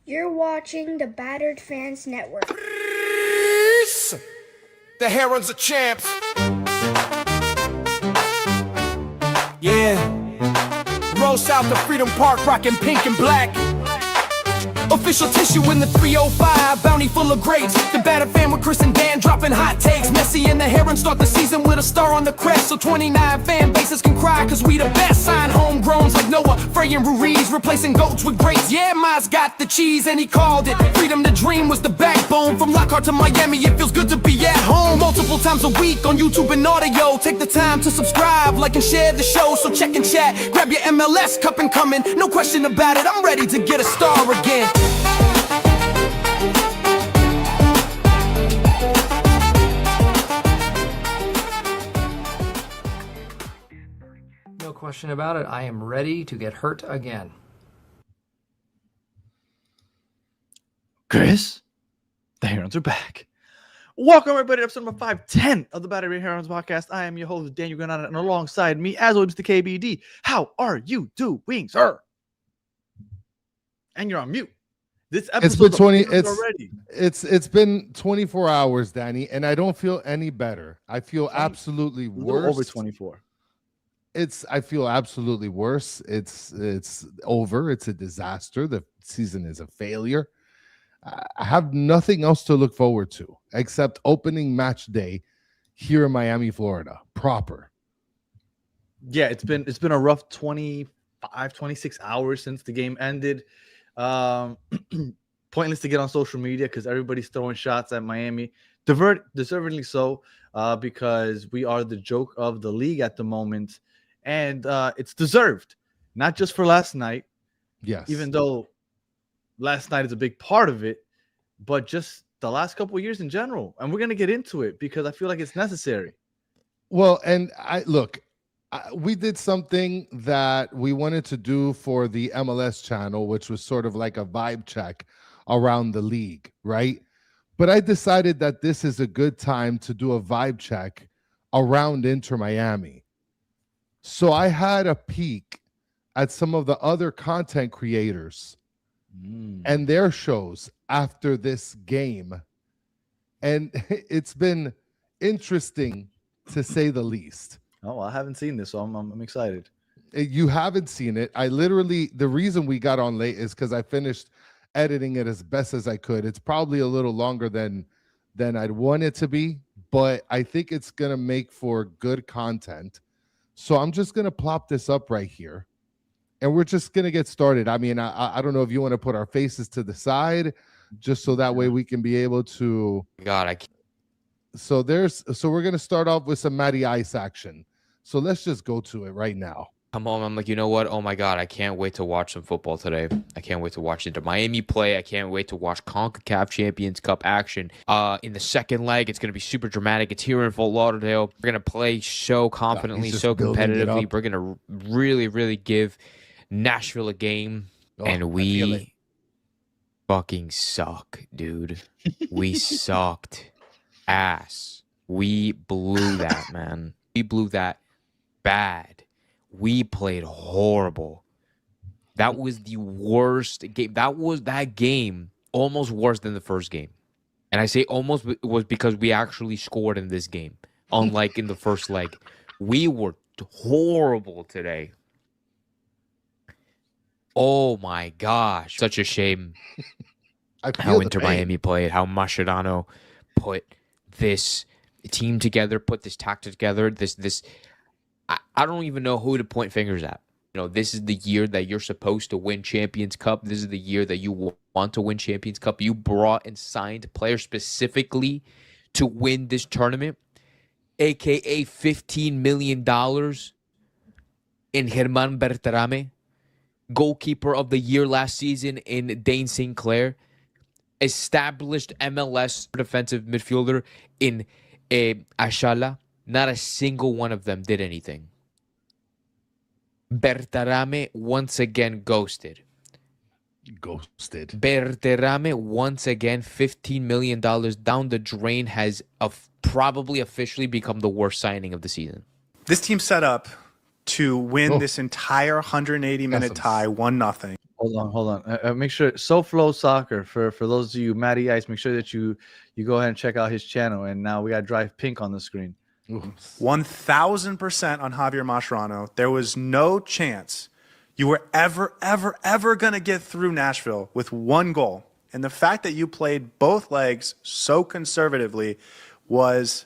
You're watching the Battered Fans Network. The Herons are champs. Yeah. Roll south to Freedom Park, rocking pink and black. Official tissue in the 305, bounty full of grapes. The Battered Fan with Chris and Dan dropping hot takes. Messi and the Herons start the season with a star on the crest. So 29 fan bases can cry, cause we the best. Sign homegrowns like Noah, Frey and Ruiz, replacing goats with greats. Yeah, Mas got the cheese and he called it. Freedom to dream was the backbone. From Lockhart to Miami, it feels good to be at home. Multiple times a week on YouTube and audio. Take the time to subscribe, like and share the show. So check and chat, grab your MLS cup and coming. No question about it, I'm ready to get a star again. No question about it. I am ready to get hurt again. Chris, the Herons are back. Welcome, everybody, to episode number 510 of the Battered Herons podcast. I am your host, Daniel Granada, and alongside me, as always, Mr. KBD. How are you doing, sir? And you're on mute. This episode it's been 24 hours, Danny, and I don't feel any better. I feel absolutely worse. Over 24. I feel absolutely worse. It's over. It's a disaster. The season is a failure. I have nothing else to look forward to except opening match day here in Miami, Florida, proper. Yeah, it's been a rough 26 hours since the game ended. Pointless to get on social media because everybody's throwing shots at Miami, deservedly so, because we are the joke of the league at the moment, and it's deserved, not just for last night, yes, even though last night is a big part of it, but just the last couple of years in general. And we're gonna get into it because I feel like it's necessary. Well, and we did something that we wanted to do for the MLS channel, which was sort of like a vibe check around the league, right? But I decided that this is a good time to do a vibe check around Inter Miami. So I had a peek at some of the other content creators and their shows after this game. And it's been interesting, to say the least. Oh, I haven't seen this, so I'm excited. You haven't seen it. The reason we got on late is because I finished editing it as best as I could. It's probably a little longer than I'd want it to be, but I think it's going to make for good content. So I'm just going to plop this up right here, and we're just going to get started. I mean, I don't know if you want to put our faces to the side, just so that way we can be able to... So we're going to start off with some Matty Ice action. So let's just go to it right now. Come home. I'm like, you know what? Oh my God, I can't wait to watch some football today. I can't wait to watch Inter Miami play. I can't wait to watch CONCACAF Champions Cup action. In the second leg, it's going to be super dramatic. It's here in Fort Lauderdale. We're going to play so confidently, so competitively. We're going to really, really give Nashville a game. And we fucking suck, dude. We sucked ass. We blew that, man. We blew that bad. We played horrible. That was the worst game. That game almost worse than the first game. And I say almost was because we actually scored in this game, unlike in the first leg. We were horrible today. Oh my gosh. Such a shame how Inter Miami played, how Mascherano put this team together, put this tactic together. I don't even know who to point fingers at. You know, this is the year that you're supposed to win Champions Cup. This is the year that you want to win Champions Cup. You brought and signed players specifically to win this tournament, aka $15 million in Germán Berterame, goalkeeper of the year last season in Dane Sinclair, established MLS defensive midfielder in Ashala. Not a single one of them did anything. Berterame once again ghosted. Berterame once again, $15 million down the drain, has probably officially become the worst signing of the season. This team's set up to win this entire 180-minute tie 1-0. Hold on. Make sure SoFlo Soccer for those of you Matty Ice. Make sure that you go ahead and check out his channel. And now we got Drive Pink on the screen. 1,000% on Javier Mascherano. There was no chance you were ever going to get through Nashville with one goal. And the fact that you played both legs so conservatively was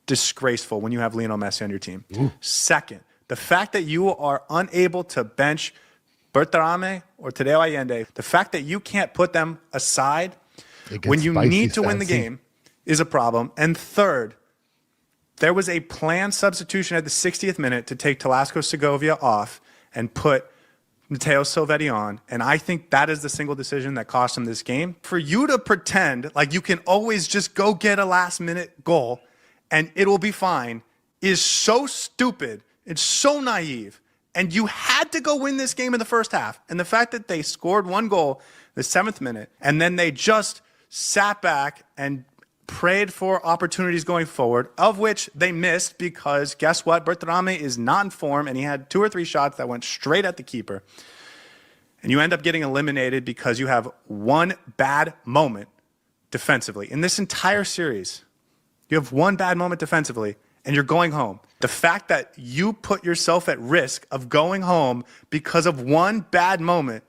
disgraceful when you have Lionel Messi on your team. Second, the fact that you are unable to bench Berterame or Tadeo Allende, the fact that you can't put them aside when you need to win the game is a problem. And third, there was a planned substitution at the 60th minute to take Telasco Segovia off and put Matteo Silvetti on. And I think that is the single decision that cost him this game. For you to pretend like you can always just go get a last-minute goal and it will be fine is so stupid. It's so naive. And you had to go win this game in the first half. And the fact that they scored one goal the 7th minute, and then they just sat back and prayed for opportunities going forward, of which they missed because guess what? Berterame is not in form, and he had 2 or 3 shots that went straight at the keeper. And you end up getting eliminated because you have one bad moment defensively. In this entire series, you have one bad moment defensively, and you're going home. The fact that you put yourself at risk of going home because of one bad moment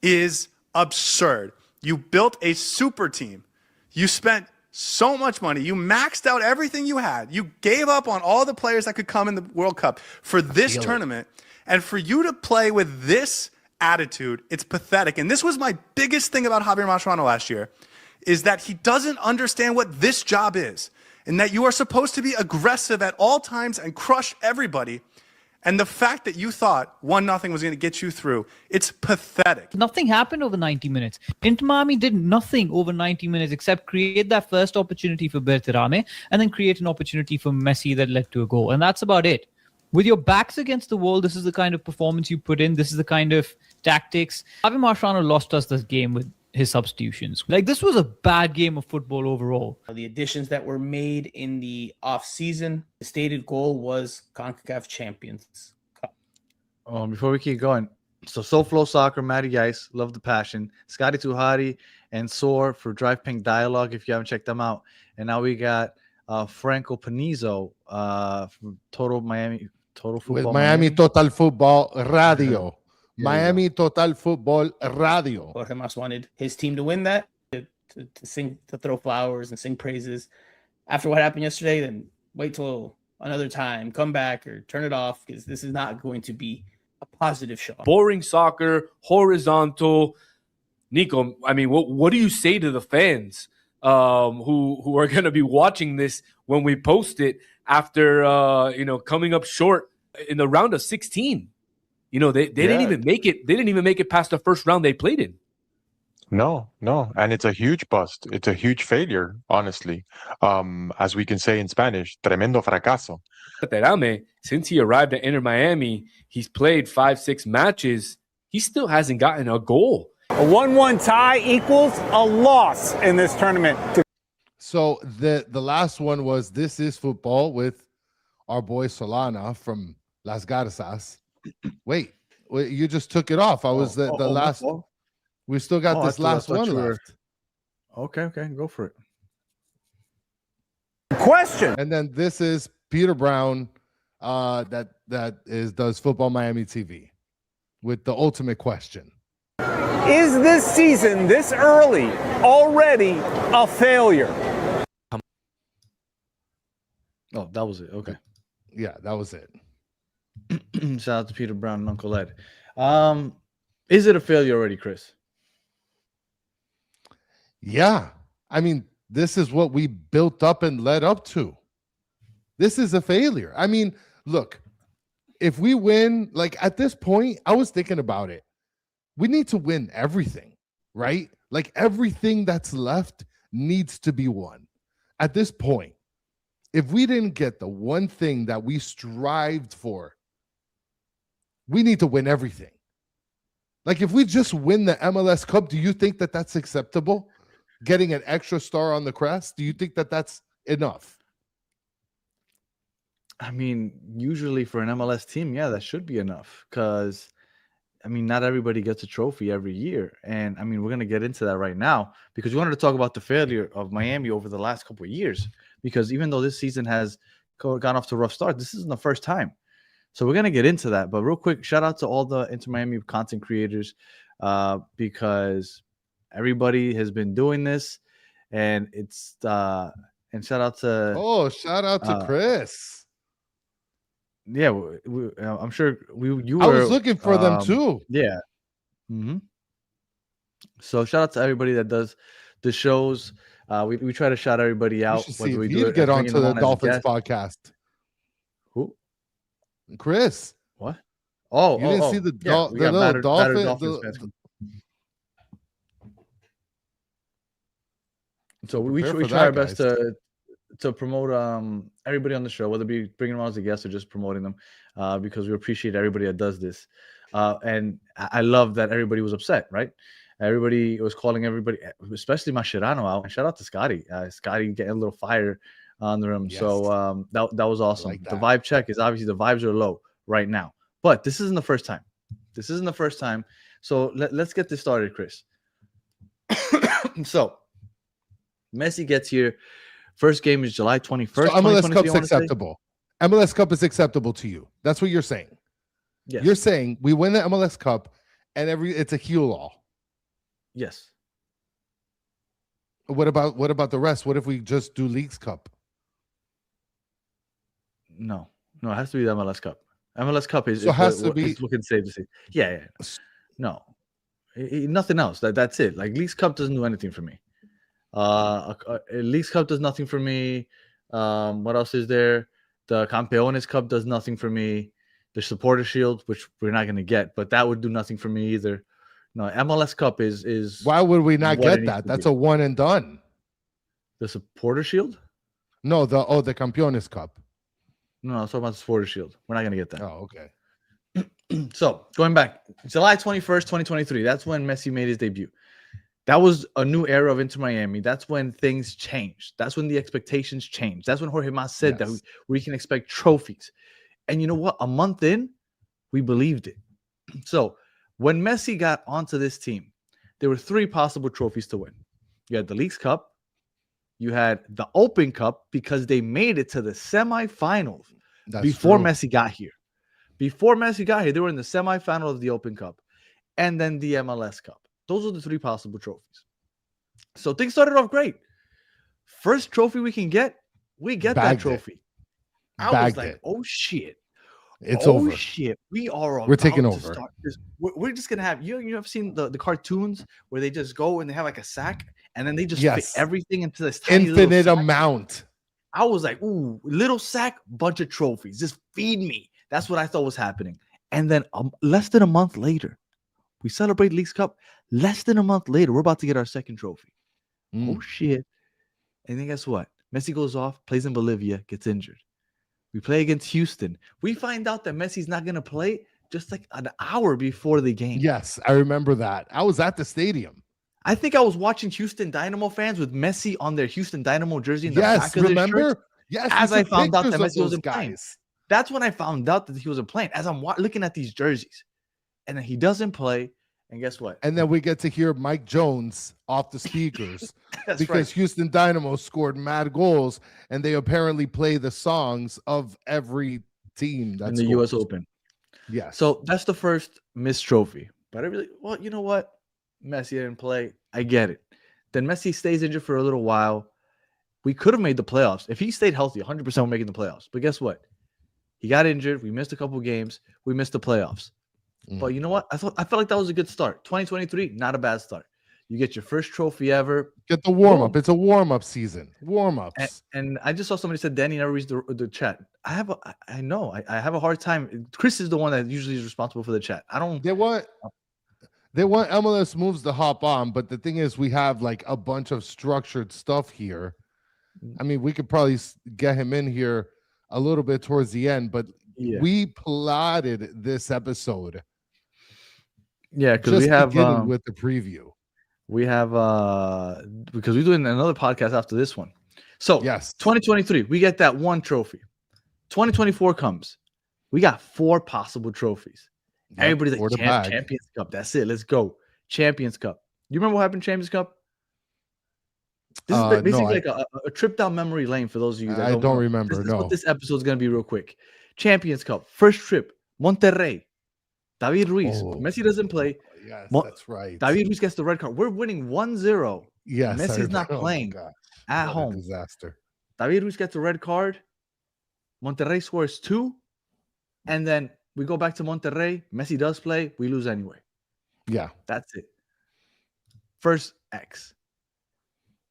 is absurd. You built a super team. You spent so much money. You maxed out everything you had. You gave up on all the players that could come in the World Cup for this tournament. And for you to play with this attitude, it's pathetic. And this was my biggest thing about Javier Mascherano last year, is that he doesn't understand what this job is. And that you are supposed to be aggressive at all times and crush everybody. And the fact that you thought 1-0 was going to get you through, it's pathetic. Nothing happened over 90 minutes. Inter Miami did nothing over 90 minutes except create that first opportunity for Berterame and then create an opportunity for Messi that led to a goal. And that's about it. With your backs against the wall, this is the kind of performance you put in. This is the kind of tactics. Javier Mascherano lost us this game with his substitutions. Like, this was a bad game of football overall. The additions that were made in the off-season, the stated goal was CONCACAF Champions Cup. Before we keep going, so SoFlo Soccer, Matty Ice, love the passion, Scotty Tuhati, and Soar for Drive Pink Dialogue if you haven't checked them out. And now we got Franco Panizo from Total Football. With Miami Total Football Radio. Miami Total Football Radio. Jorge Mas wanted his team to win that, to throw flowers and sing praises. After what happened yesterday, then wait till another time, come back or turn it off, because this is not going to be a positive show. Boring soccer, horizontal. Nico, I mean, what do you say to the fans who are going to be watching this when we post it after coming up short in the round of 16? They didn't even make it. They didn't even make it past the first round they played in. No. And it's a huge bust. It's a huge failure, honestly. As we can say in Spanish, tremendo fracaso. Berterame, since he arrived at Inter Miami, he's played 5-6 matches. He still hasn't gotten a goal. A 1-1 tie equals a loss in this tournament. So the last one was This Is Football with our boy Solana from Las Garzas. Wait, you just took it off. I was the last. We still got this last one left. Okay, go for it. Question. And then this is Peter Brown, does Football Miami TV with the ultimate question. Is this season, this early, already a failure? Oh, that was it. Okay. Yeah, that was it. Shout out to Peter Brown and Uncle Ed. Is it a failure already, Chris? Yeah. I mean, this is what we built up and led up to. This is a failure. I mean, look, if we win, like at this point, I was thinking about it. We need to win everything, right? Like everything that's left needs to be won. At this point, if we didn't get the one thing that we strived for, we need to win everything. Like if we just win the MLS Cup, do you think that that's acceptable? Getting an extra star on the crest? Do you think that that's enough? I mean, usually for an MLS team, yeah, that should be enough. Because, I mean, not everybody gets a trophy every year. And I mean, we're going to get into that right now because we wanted to talk about the failure of Miami over the last couple of years. Because even though this season has gone off to a rough start, this isn't the first time. So we're going to get into that. But real quick, shout out to all the Inter Miami content creators because everybody has been doing this. And it's and shout out to Chris. Yeah, I'm sure you were. I was looking for them too. Yeah. Mm-hmm. So shout out to everybody that does the shows. We try to shout everybody out. You should see if he'd get onto the Dolphins podcast. Who? Chris. What? You didn't see the little Dolphins. So we try our best to promote everybody on the show, whether it be bringing them on as a guest or just promoting them, because we appreciate everybody that does this. And I love that everybody was upset, right? Everybody was calling everybody, especially Mascherano, out. And shout out to Scotty. Scotty getting a little fire under him. Yes. So that was awesome. Like the vibe check is obviously the vibes are low right now. But this isn't the first time. So let's get this started, Chris. So Messi gets here. First game is July 21st. So MLS Cup's acceptable. MLS Cup is acceptable to you. That's what you're saying. Yes. You're saying we win the MLS Cup and it's a heel-all. Yes. What about the rest? What if we just do Leagues Cup? No, it has to be the MLS Cup. MLS Cup is looking safe to see. Yeah. No, nothing else. That's it. Like Leagues Cup doesn't do anything for me. Leagues Cup does nothing for me. What else is there? The Campeones Cup does nothing for me. The Supporter Shield, which we're not going to get, but that would do nothing for me either. No, MLS Cup is. Why would we not get that? That's a one and done. The Supporter Shield? No, the Campeones Cup. No, I'm talking about the Supporter Shield. We're not going to get that. Oh, okay. So going back, July 21st, 2023. That's when Messi made his debut. That was a new era of Inter Miami. That's when things changed. That's when the expectations changed. That's when Jorge Mas said that we can expect trophies. And you know what? A month in, we believed it. So when Messi got onto this team, there were 3 possible trophies to win. You had the Leagues Cup. You had the Open Cup because they made it to the semifinals before Messi got here. Before Messi got here, they were in the semifinal of the Open Cup and then the MLS Cup. Those are the 3 possible trophies. So things started off great. First trophy we can get, we get that trophy. I was like, oh shit. It's over. Oh shit. We're taking over. We're just gonna have you have seen the cartoons where they just go and they have like a sack and then they just fit everything into this tiny infinite amount. I was like, ooh, little sack, bunch of trophies. Just feed me. That's what I thought was happening. And then less than a month later, we celebrate Leagues Cup. Less than a month later, we're about to get our second trophy. Oh, shit. And then guess what? Messi goes off, plays in Bolivia, gets injured. We play against Houston. We find out that Messi's not going to play just like an hour before the game. Yes, I remember that. I was at the stadium. I think I was watching Houston Dynamo fans with Messi on their Houston Dynamo jersey in the back of their shirt. Yes, as I found out that Messi wasn't playing. That's when I found out that he wasn't playing, as I'm looking at these jerseys. And then he doesn't play. And guess what? And then we get to hear Mike Jones off the speakers because Houston Dynamo scored mad goals, and they apparently play the songs of every team that's in the U.S. Open. Yeah. So that's the first missed trophy. But I really, well, you know what? Messi didn't play. I get it. Then Messi stays injured for a little while. We could have made the playoffs. If he stayed healthy, 100% we're making the playoffs. But guess what? He got injured. We missed a couple games. We missed the playoffs. But you know what? I felt like that was a good start. 2023, not a bad start. You get your first trophy ever. Get the warm-up. It's a warm-up season. Warm-ups. And I just saw somebody said Danny never reads the chat. I have a hard time. Chris is the one that usually is responsible for the chat. They want MLS moves to hop on, but the thing is we have like a bunch of structured stuff here. I mean, we could probably get him in here a little bit towards the end, but we plotted this episode. Yeah, because we have with the preview. We have because we're doing another podcast after this one. So yes, 2023, we get that one trophy. 2024 comes. We got 4 possible trophies. Everybody's like, order bag. Champions Cup. That's it. Let's go. Champions Cup. You remember what happened in Champions Cup? This is basically no, like a trip down memory lane for those of you that I don't know. remember. This is No. what this episode's going to be real quick. Champions Cup. First trip. Monterrey. David Ruiz. Oh. Messi doesn't play. Yes, that's right. David Ruiz gets the red card. We're winning 1-0. Yes, Messi's not oh my playing gosh, at what a home. disaster. David Ruiz gets a red card. Monterrey scores 2. And then we go back to Monterrey. Messi does play. We lose anyway. Yeah. That's it. First X.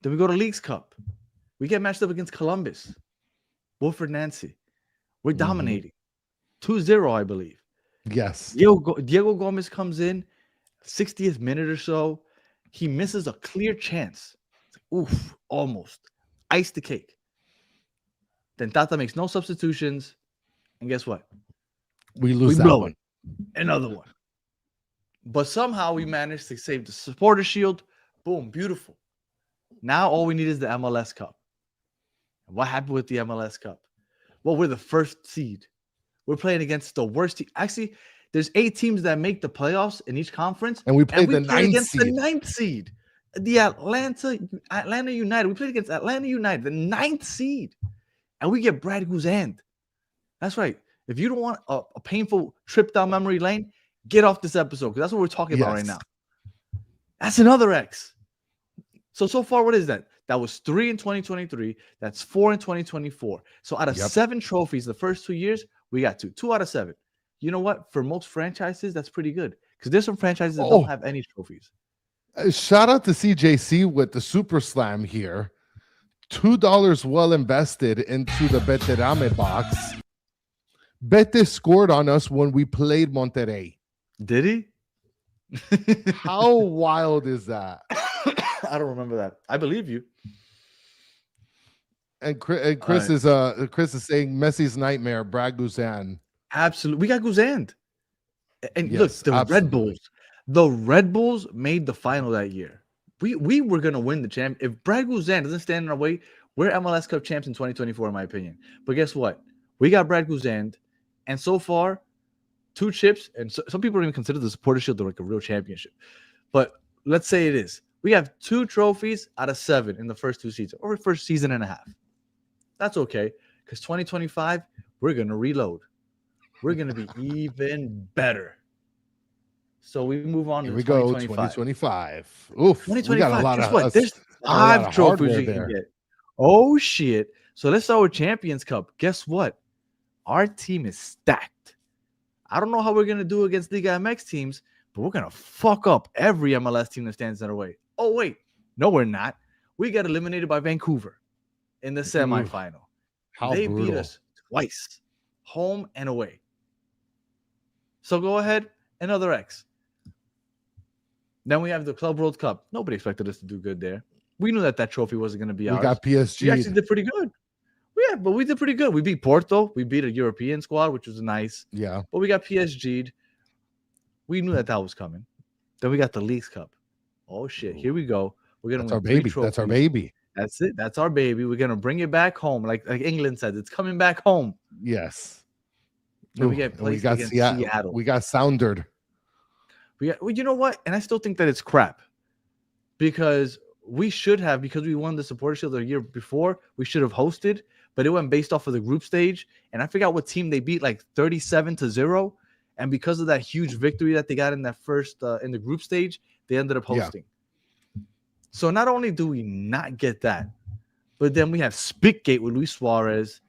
Then we go to Leagues Cup. We get matched up against Columbus. Wilfred Nancy. We're dominating. 2-0, I believe. Yes. Diego Gomez comes in, 60th minute or so. He misses a clear chance. It's like, oof, almost. Ice the cake. Then Tata makes no substitutions. And guess what? We lose that blow one. it. Another one. But somehow we managed to save the supporter shield. Boom, beautiful. Now all we need is the MLS Cup. And what happened with the MLS Cup? Well, we're the first seed. We're playing against the worst team. Actually, there's 8 teams that make the playoffs in each conference. And we played the played 9th against seed. the 9th seed. The Atlanta United. We played against Atlanta United, the 9th seed. And we get Brad Guzan. That's right. If you don't want a painful trip down memory lane, get off this episode because that's what we're talking about right now. That's another X. So far, what is that? That was 3 in 2023. That's 4 in 2024. So out of 7 trophies the first 2 years, we got 2. 2 out of 7. You know what? For most franchises, that's pretty good because there's some franchises that don't have any trophies. Shout out to CJC with the Super Slam here. $2 well invested into the Veterame box. Bete scored on us when we played Monterrey. Did he? How wild is that? I don't remember that. I believe you. And Chris is saying Messi's nightmare, Brad Guzan. Absolutely. We got Guzan. And Yes, look, the absolutely. Red Bulls made the final that year. We were gonna win the champ. If Brad Guzan doesn't stand in our way, we're MLS Cup champs in 2024, in my opinion. But guess what? We got Brad Guzan, and so far, 2 chips, and some people don't even consider the Supporter Shield like a real championship. But let's say it is. We have 2 trophies out of 7 in the first 2 seasons, or first season and a half. That's okay, because 2025, we're going to reload. We're going to be even better. So we move on Here to we go, 2025. 2025. Oof, 2025. we got a lot Guess of what? There's a lot 5 of trophies hardware you can there. get. Oh, shit. So let's start with Champions Cup. Guess what? Our team is stacked. I don't know how we're going to do against Liga MX teams, but we're going to fuck up every MLS team that stands in our way. Oh, wait. No, we're not. We got eliminated by Vancouver in the semifinal. How They brutal. beat us twice, home and away. So go ahead, another X. Then we have the Club World Cup. Nobody expected us to do good there. We knew that trophy wasn't going to be ours. We got We actually PSG. did pretty good. Yeah, but we did pretty good. We beat Porto. We beat a European squad, which was nice. Yeah. But we got PSG'd. We knew that was coming. Then we got the Leagues Cup. Oh, shit. Here we go. We're going to That's our win 3 baby. That's our trophies. baby. That's it. That's our baby. We're going to bring it back home. Like England said, it's coming back home. Yes. Then we Ooh, get and we placed got against Seattle. Seattle. We got soundered. Well, you know what? And I still think that it's crap because we should have, because we won the Supporter Shield the year before, we should have hosted, but it went based off of the group stage. And I forgot what team they beat, like 37-0. And because of that huge victory that they got in that first, in the group stage, they ended up hosting. So not only do we not get that, but then we have Spitgate with Luis Suarez.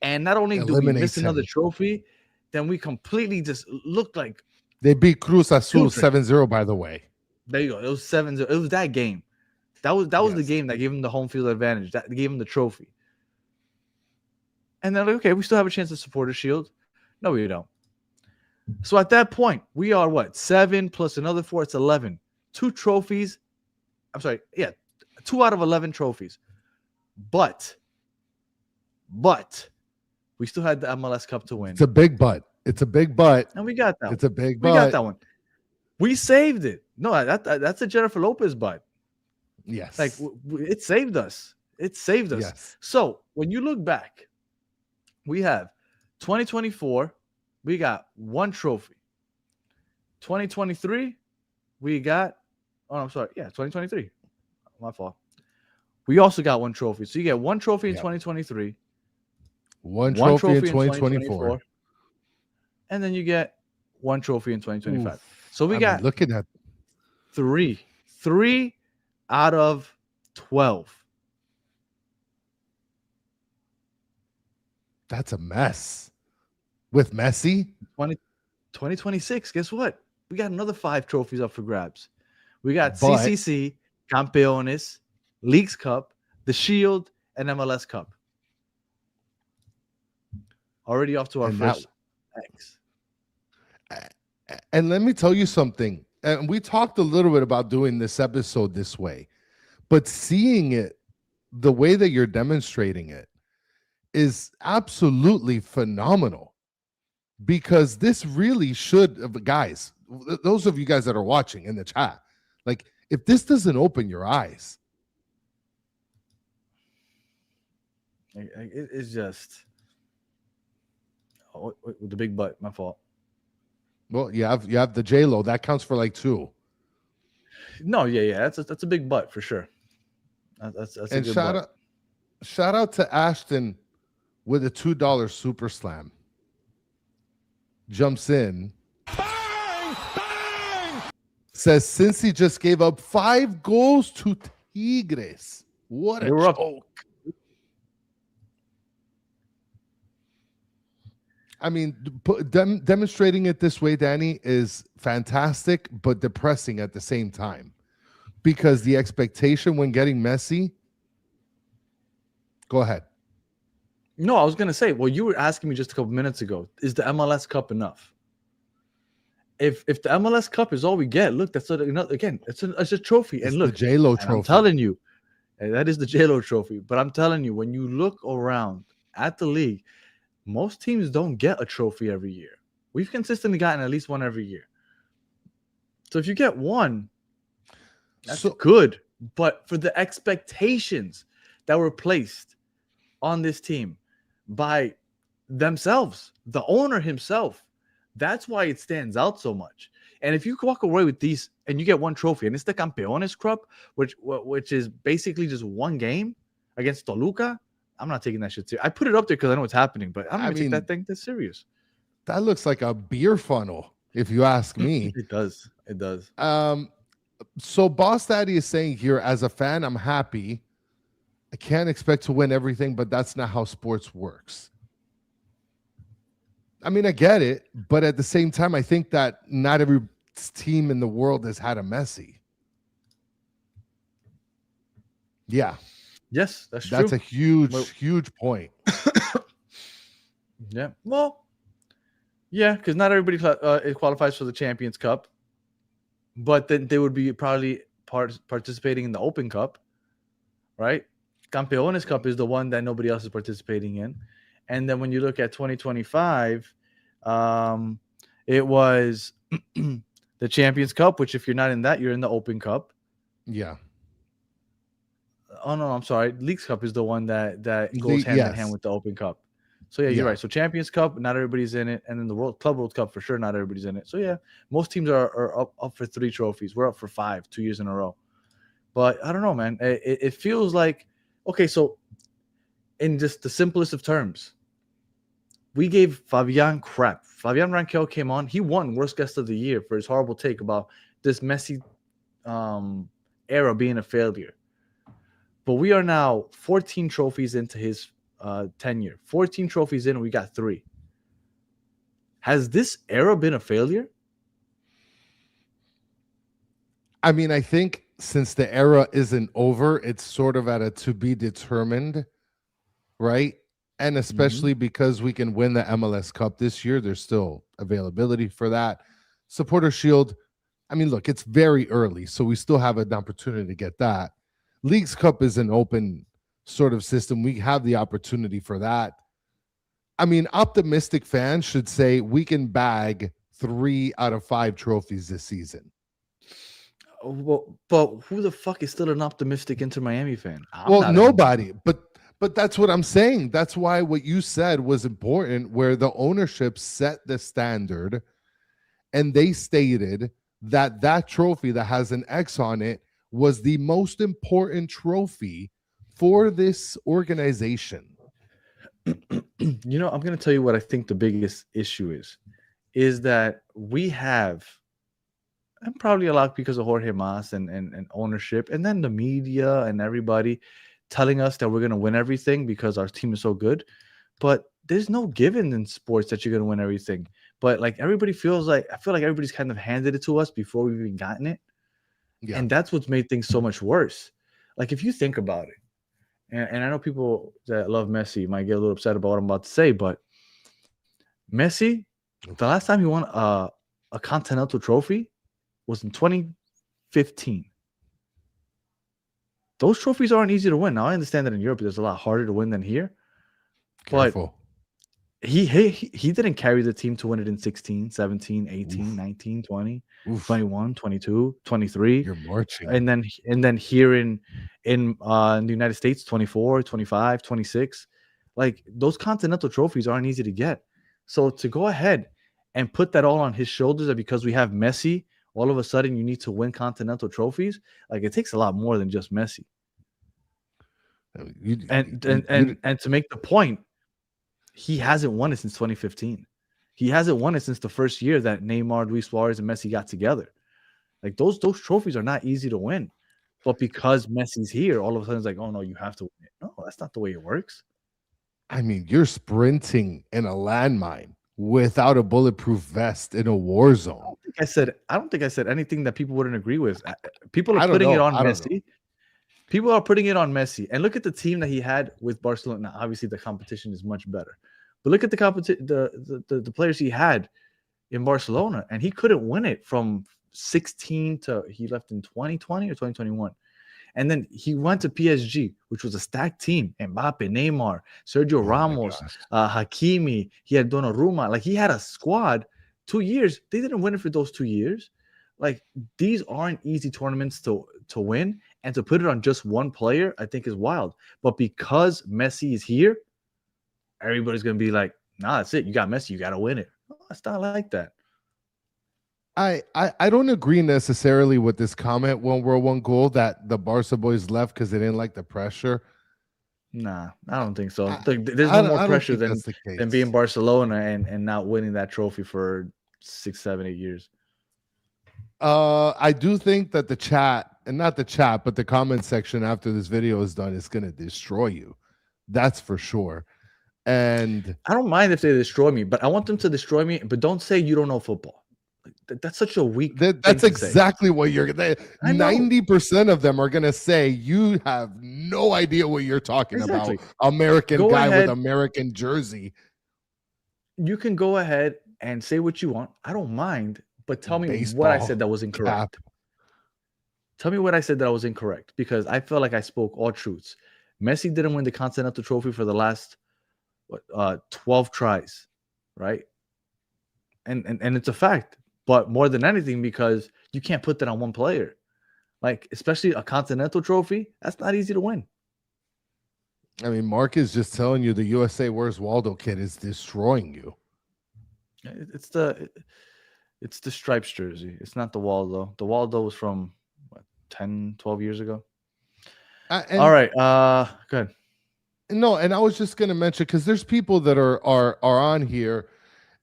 And not only do we Eliminates miss another him. trophy, then we completely just look like, They beat Cruz Azul Children. 7-0, by the way. there you go. It was 7-0. It was that game. That was the Yes. game that gave him the home field advantage. That gave him the trophy. And then, like, okay, we still have a chance to support a shield. No, we don't. So at that point, we are what? 7 plus another 4. It's 11. 2 trophies. I'm sorry. Yeah, 2 out of 11 trophies. But we still had the MLS Cup to win. It's a big butt. It's a big butt. And we got that. It's a big We butt. got that one. We saved it. No, that's a Jennifer Lopez butt. Yes. Like it saved us. It saved us. Yes. So when you look back, we have 2024. We got 1 trophy. 2023, we got. Oh, I'm sorry. Yeah, 2023. My fault. We also got one trophy. So you get one trophy in 2023, one trophy in 2024, and then you get one trophy in 2025. Oof. So we got looking at three out of 12. That's a mess. With Messi? 2026, guess what? We got another 5 trophies up for grabs. We got CCC, Campeones, Leagues Cup, the Shield, and MLS Cup. Already off to our first X. And let me tell you something. And we talked a little bit about doing this episode this way, but seeing it the way that you're demonstrating it is absolutely phenomenal, because this really should, guys, those of you guys that are watching in the chat, like, if this doesn't open your eyes, it's just the big butt. My fault. well, you have the J-Lo that counts for like 2. No, yeah, that's a big butt for sure. That's a And good shout out to Ashton with a $2 super slam. Jumps in. Bang! Bang! Says since he just gave up 5 goals to Tigres. What a joke. I mean, demonstrating it this way, Danny, is fantastic, but depressing at the same time. Because the expectation when getting Messi. Go ahead. No, I was going to say, well, you were asking me just a couple minutes ago, is the MLS Cup enough? If the MLS Cup is all we get, look, that's again, it's a trophy. It's and look, the J-Lo trophy. I'm telling you, that is the J-Lo trophy. But I'm telling you, when you look around at the league, most teams don't get a trophy every year. We've consistently gotten at least one every year. So if you get one, that's good. But for the expectations that were placed on this team by themselves, the owner himself, that's why it stands out so much. And if you walk away with these and you get one trophy, and it's the Campeones Cup, which is basically just one game against Toluca, I'm not taking that shit serious. I put it up there because I know what's happening, but I'm not take that thing that serious. That looks like a beer funnel, if you ask me. It does. It does. So Boss Daddy is saying here, as a fan, I'm happy. I can't expect to win everything, but that's not how sports works. I mean, I get it, but at the same time, I think that not every team in the world has had a Messi. Yeah. Yes, that's true. That's a huge point. Yeah. Well, yeah, because not everybody qualifies for the Champions Cup, but then they would be probably participating in the Open Cup, right? Campeones Cup is the one that nobody else is participating in. And then when you look at 2025, it was the Champions Cup, which if you're not in that, you're in the Open Cup. Yeah. Oh, no, I'm sorry. Leagues Cup is the one that goes hand in hand with the Open Cup. So, yeah, you're right. So, Champions Cup, not everybody's in it. And then the Club World Cup, for sure, not everybody's in it. So, yeah, most teams are up for 3 trophies. We're up for 5, 2 years in a row. But I don't know, man. It feels like, okay, so in just the simplest of terms, we gave Fabian crap. Fabian Rankel came on. He won Worst Guest of the Year for his horrible take about this Messi era being a failure. But we are now 14 trophies into his tenure. 14 trophies in, and we got 3. Has this era been a failure? I mean, I think since the era isn't over, it's sort of at a to be determined, right? And especially because we can win the MLS Cup this year, there's still availability for that. Supporter Shield, I mean, look, it's very early, so we still have an opportunity to get that. Leagues Cup is an open sort of system. We have the opportunity for that. I mean, optimistic fans should say we can bag 3 out of 5 trophies this season. Well, but who the fuck is still an optimistic Inter Miami fan? Well, nobody. But that's what I'm saying. That's why what you said was important, where the ownership set the standard and they stated that that trophy that has an X on it was the most important trophy for this organization. You know, I'm going to tell you what I think the biggest issue is that we have, and probably a lot because of Jorge Mas and ownership, and then the media and everybody telling us that we're going to win everything because our team is so good. But there's no given in sports that you're going to win everything. But like everybody feels like, I feel like everybody's kind of handed it to us before we've even gotten it. Yeah. And that's what's made things so much worse. Like if you think about it, and I know people that love Messi might get a little upset about what I'm about to say, but Messi, the last time he won a continental trophy was in 2015. Those trophies aren't easy to win. Now I understand that in Europe there's a lot harder to win than here. Careful. But he didn't carry the team to win it in 16, 17, 18, Oof. 19, 20, Oof. 21, 22, 23. You're marching. And then here in the United States, 24, 25, 26. Like those continental trophies aren't easy to get. So to go ahead and put that all on his shoulders, that because we have Messi, all of a sudden you need to win continental trophies, like it takes a lot more than just Messi. And to make the point, he hasn't won it since 2015. He hasn't won it since the first year that Neymar, Luis Suarez, and Messi got together. Like those trophies are not easy to win. But because Messi's here, all of a sudden it's like, oh no, you have to win it. No, that's not the way it works. I mean, you're sprinting in a landmine without a bulletproof vest in a war zone. I don't think I said anything that people wouldn't agree with. People are putting it on Messi. People are putting it on Messi. And look at the team that he had with Barcelona. Now, obviously, the competition is much better. But look at the players he had in Barcelona, and he couldn't win it from 16 to he left in 2020 or 2021. And then he went to PSG, which was a stacked team. Mbappe, Neymar, Sergio Ramos, Hakimi. He had Donnarumma. Like he had a squad 2 years. They didn't win it for those 2 years. Like these aren't easy tournaments to win, and to put it on just one player, I think is wild. But because Messi is here, everybody's gonna be like, "Nah, that's it. You got Messi. You got to win it." No, it's not like that. I don't agree necessarily with this comment. 1 World, 1 goal that the Barca boys left because they didn't like the pressure. Nah, I don't think so. There's no more pressure than being Barcelona and not winning that trophy for 6, 7, 8 years. I do think that the chat, and not the chat, but the comment section after this video is done is going to destroy you. That's for sure. And I don't mind if they destroy me, but I want them to destroy me. But don't say you don't know football. That's such a weak. That's exactly what you're gonna. 90% of them are gonna say you have no idea what you're talking about. American guy with American jersey. You can go ahead and say what you want. I don't mind, but tell me what I said that was incorrect. Tell me what I said that was incorrect, because I felt like I spoke all truths. Messi didn't win the Continental Trophy for the last 12 tries, right? And it's a fact. But more than anything, because you can't put that on one player. Like, especially a Continental Trophy, that's not easy to win. I mean, Mark is just telling you the USA Where's Waldo kid is destroying you. It's the Stripes jersey. It's not the Waldo. The Waldo was from 10, 12 years ago. All right. Go ahead. No, and I was just going to mention, because there's people that are on here.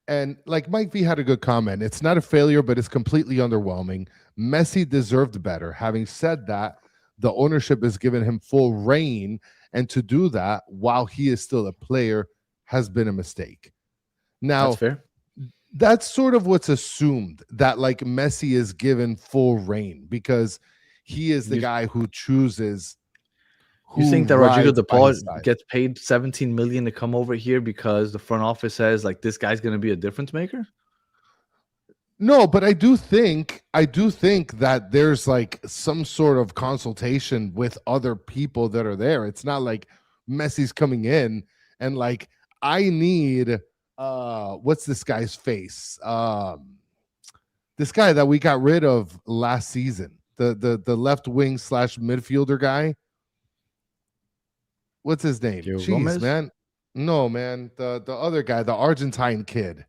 And like Mike V had a good comment. It's not a failure, but it's completely underwhelming. Messi deserved better. Having said that, the ownership has given him full reign, and to do that while he is still a player has been a mistake. Now, that's fair. That's sort of what's assumed, that like Messi is given full reign because he is the guy who chooses. You think that Rodrigo De Paul gets paid $17 million to come over here because the front office says like this guy's going to be a difference maker? No, but I do think that there's like some sort of consultation with other people that are there. It's not like Messi's coming in and like, I need what's this guy's face? This guy that we got rid of last season, the left wing / midfielder guy. What's his name? Jeez, man. No, man. The other guy, the Argentine kid.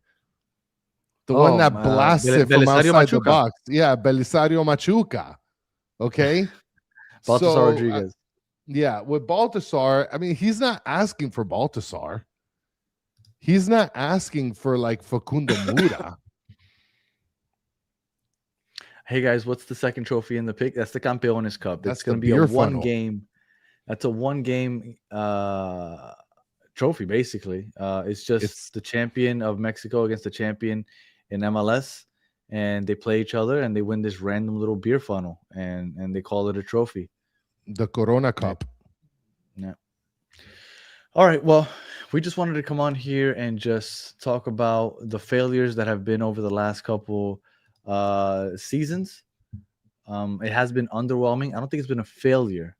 The one that blasts it from Belisario outside the Machuca. box. Yeah, Belisario Machuca. Okay. Baltasar Rodriguez. Yeah, with Baltasar, I mean, he's not asking for Baltasar. He's not asking for like Facundo Mura. Hey guys, what's the second trophy in the pick? That's the Campeones Cup. That's It's going to the be a beer one funnel. game. That's a one game trophy, basically. It's the champion of Mexico against the champion in MLS, and they play each other, and they win this random little beer funnel, and they call it a trophy. The Corona Cup. Yeah. All right. Well, we just wanted to come on here and just talk about the failures that have been over the last couple seasons. It has been underwhelming. I don't think it's been a failure,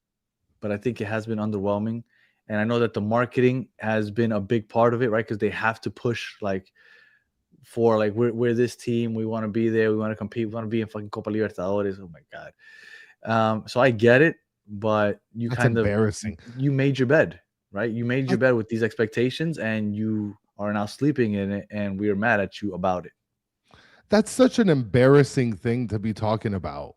but I think it has been underwhelming. And I know that the marketing has been a big part of it, right? Because they have to push we're this team, we want to be there, we want to compete, we want to be in fucking Copa Libertadores. Oh my God. So I get it, but That's embarrassing. You made your bed, right? You made your bed with these expectations, and you are now sleeping in it, and we are mad at you about it. That's such an embarrassing thing to be talking about,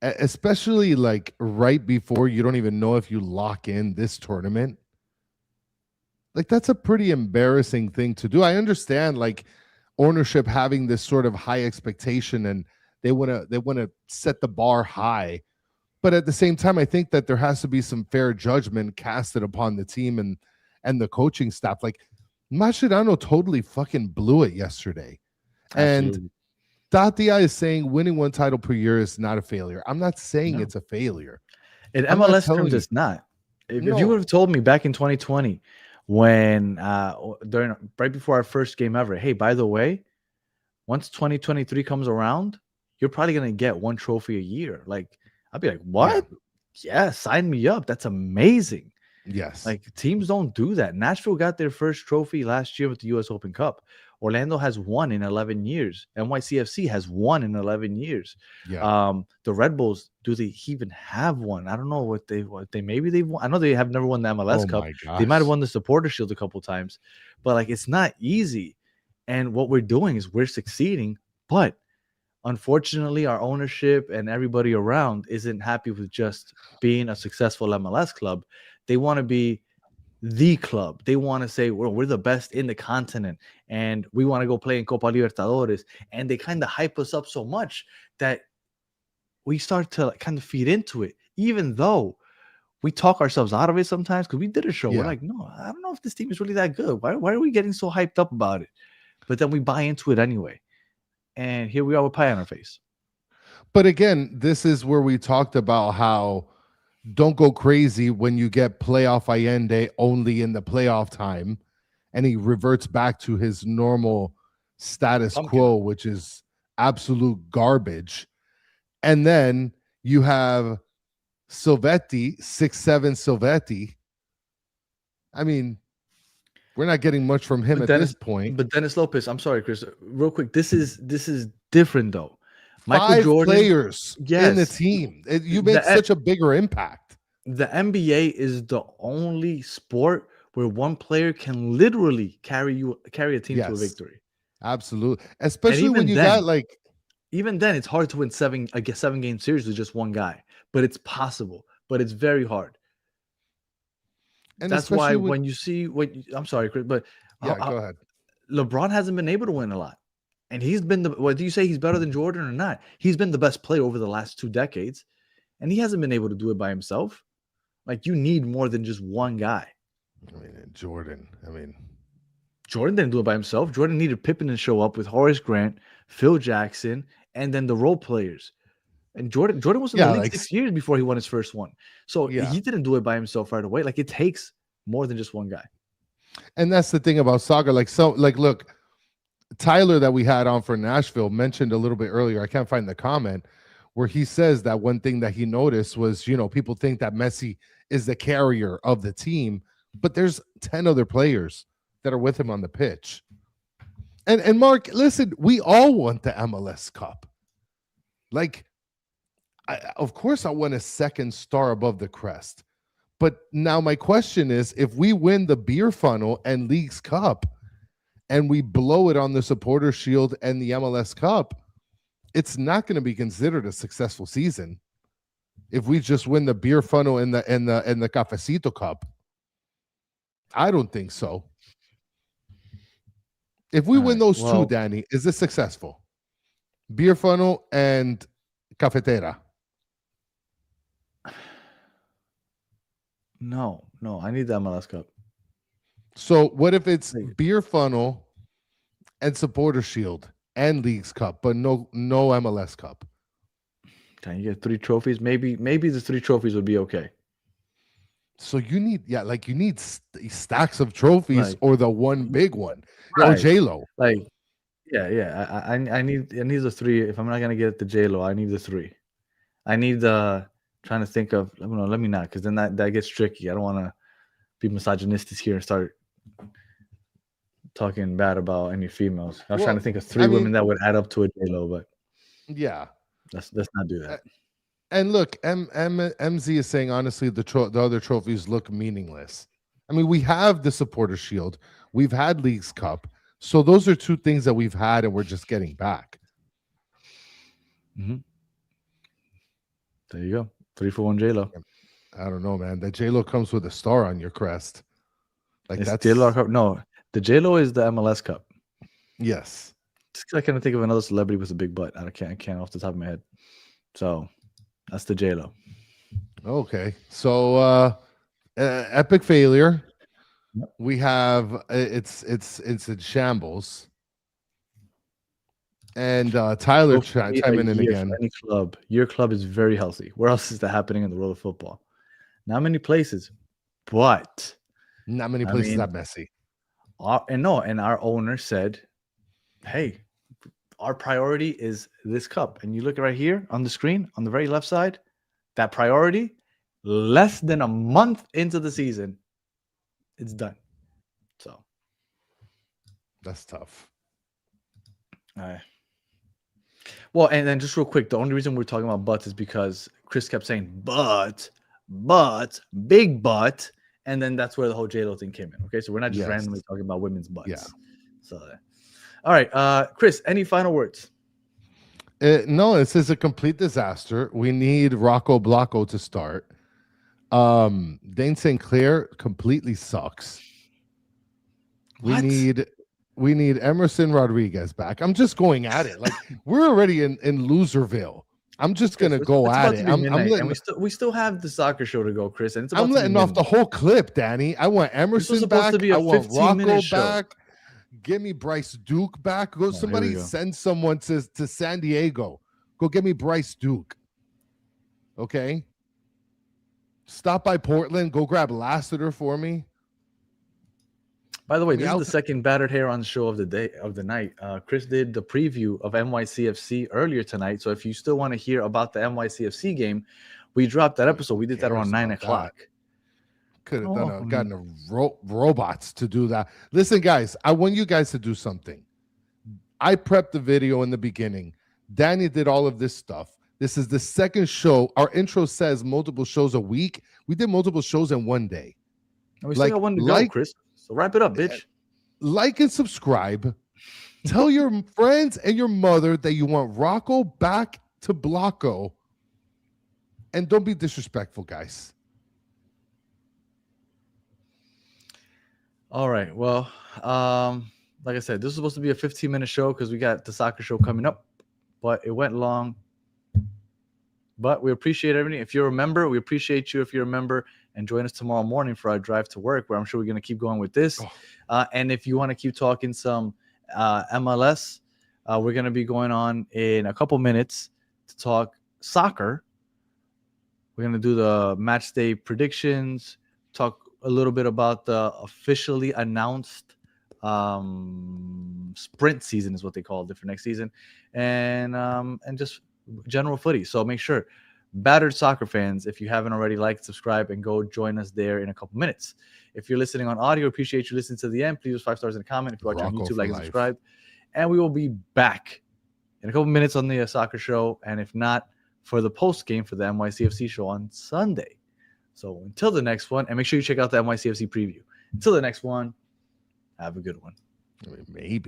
especially like right before you don't even know if you lock in this tournament. Like, that's a pretty embarrassing thing to do. I understand like ownership having this sort of high expectation, and they want to set the bar high. But at the same time, I think that there has to be some fair judgment casted upon the team and the coaching staff. Like, Mascherano totally fucking blew it yesterday. Absolutely. And Tatia is saying winning one title per year is not a failure. I'm not saying it's a failure. In MLS terms, it's not. If you would have told me back in 2020, when right before our first game ever, hey, by the way, once 2023 comes around, you're probably gonna get one trophy a year. Like, I'd be like, what? Yeah, sign me up. That's amazing. Yes. Like, teams don't do that. Nashville got their first trophy last year with the US Open Cup. Orlando has won in 11 years. NYCFC has won in 11 years. Yeah. The Red Bulls, do they even have one? I don't know what they maybe they've won. I know they have never won the MLS Cup. They might have won the Supporter Shield a couple times, but like, it's not easy. And what we're doing is we're succeeding, but unfortunately, our ownership and everybody around isn't happy with just being a successful MLS club. They want to be the club. They want to say, well, we're the best in the continent, and we want to go play in Copa Libertadores. And they kind of hype us up so much that we start to kind of feed into it, even though we talk ourselves out of it sometimes, because we did a show. Yeah. We're like, no, I don't know if this team is really that good. Why are we getting so hyped up about it? But then we buy into it anyway. And here we are with pie on our face. But again, this is where we talked about how don't go crazy when you get playoff Allende only in the playoff time, and he reverts back to his normal status quo, which is absolute garbage. And then you have Silvetti, 6'7" Silvetti. I mean, we're not getting much from him at this point. But Dennis Lopez, I'm sorry, Chris, real quick. This is different though. Five players in the team. You made such a bigger impact. The NBA is the only sport where one player can literally carry a team to a victory. Absolutely. Especially when you got like, even then, it's hard to win 7-game series with just one guy. But it's possible. But it's very hard. And that's why when you see I'm sorry, Chris, but go ahead. LeBron hasn't been able to win a lot. And he's been do you say he's better than Jordan or not? He's been the best player over the last 2 decades, and he hasn't been able to do it by himself. Like, you need more than just one guy. Jordan didn't do it by himself. Jordan needed Pippen to show up with Horace Grant, Phil Jackson, and then the role players. And Jordan was in the league 6 years before he won his first one. So he didn't do it by himself right away. Like, it takes more than just one guy. And that's the thing about Saga. Look, Tyler that we had on for Nashville mentioned a little bit earlier, I can't find the comment, where he says that one thing that he noticed was, people think that Messi is the carrier of the team, but there's 10 other players that are with him on the pitch. And Mark, listen, we all want the MLS Cup. Like, of course I want a second star above the crest. But now my question is, if we win the beer funnel and Leagues Cup, and we blow it on the Supporter Shield and the MLS Cup, it's not going to be considered a successful season. If we just win the beer funnel and the Cafecito Cup, I don't think so. If we win those two, Danny, is this successful? Beer funnel and cafetera. No, I need the MLS Cup. So what if it's beer funnel and Supporter Shield and Leagues Cup, but no MLS Cup? Can you get 3 trophies? Maybe the 3 trophies would be okay. So you need stacks of trophies, or the one big one, or Right. J-Lo. Like, yeah. I need the 3. If I'm not gonna get the J-Lo, I need the 3. I need trying to think of. No, let me not, because then that gets tricky. I don't want to be misogynistic here and start talking bad about any females. I was trying to think of 3 women that would add up to a J-Lo, but yeah, let's not do that. And look, MZ is saying, honestly, the other trophies look meaningless. I mean, we have the Supporter Shield. We've had Leagues Cup. So those are 2 things that we've had and we're just getting back. Mm-hmm. There you go. 3 for 1 J-Lo. I don't know, man. The J-Lo comes with a star on your crest. Like, It's that's J-Lo Cup. No, the J-Lo is the MLS Cup. Yes. Just 'cause I can't think of another celebrity with a big butt. I can't off the top of my head. So that's the J-Lo. Okay. So epic failure. We have it's in shambles. And Tyler chiming in again. Any club, your club is very healthy. Where else is that happening in the world of football? Not many places, but not many places that messy. And our owner said, "Hey, our priority is this cup." And you look right here on the screen on the very left side, that priority, less than a month into the season, it's done. So that's tough. All right. Well, and then just real quick, the only reason we're talking about butts is because Chris kept saying but, big butt, and then that's where the whole J-Lo thing came in. Okay, so we're not just randomly talking about women's butts. Yeah. So, all right, Chris, any final words? No, this is a complete disaster. We need Rocco Blocco to start. Dane St. Clair completely sucks. What? We need Emerson Rodriguez back. I'm just going at it. Like, we're already in Loserville. I'm just gonna go at it. I'm letting, and we still have the soccer show to go, Chris. And it's I'm letting off the whole clip, Danny. I want Emerson back. I want Rocco back. Give me Bryce Duke back. Somebody send someone to San Diego. Go get me Bryce Duke. Okay. Stop by Portland. Go grab Lassiter for me. By the way, this is the second battered hair on the show of the night. Chris did the preview of NYCFC earlier tonight. So if you still want to hear about the NYCFC game, we dropped that episode. We did that around 9 o'clock. Could have gotten robots to do that. Listen, guys, I want you guys to do something. I prepped the video in the beginning. Danny did all of this stuff. This is the second show. Our intro says multiple shows a week. We did multiple shows in one day. And we still got one to go, Chris. So wrap it up, bitch. Like and subscribe. Tell your friends and your mother that you want Rocco back to Blocco. And don't be disrespectful, guys. All right. Well, like I said, this was supposed to be a 15-minute show because we got the soccer show coming up, but it went long. But we appreciate everything. If you're a member, we appreciate you if you're a member, and join us tomorrow morning for our drive to work, where I'm sure we're going to keep going with this. And if you want to keep talking some MLS, we're going to be going on in a couple minutes to talk soccer. We're going to do the match day predictions, talk a little bit about the officially announced sprint season is what they call it for next season, and just general footy. So make sure, battered soccer fans, if you haven't already, like, subscribe, and go join us there in a couple minutes. If you're listening on audio, appreciate you listening to the end. Please use 5 stars in the comment. If you're watching on YouTube, like and subscribe. And we will be back in a couple minutes on the soccer show, and if not, for the post game for the NYCFC show on Sunday. So until the next one, and make sure you check out the NYCFC preview. Until the next one, have a good one. I mean, maybe.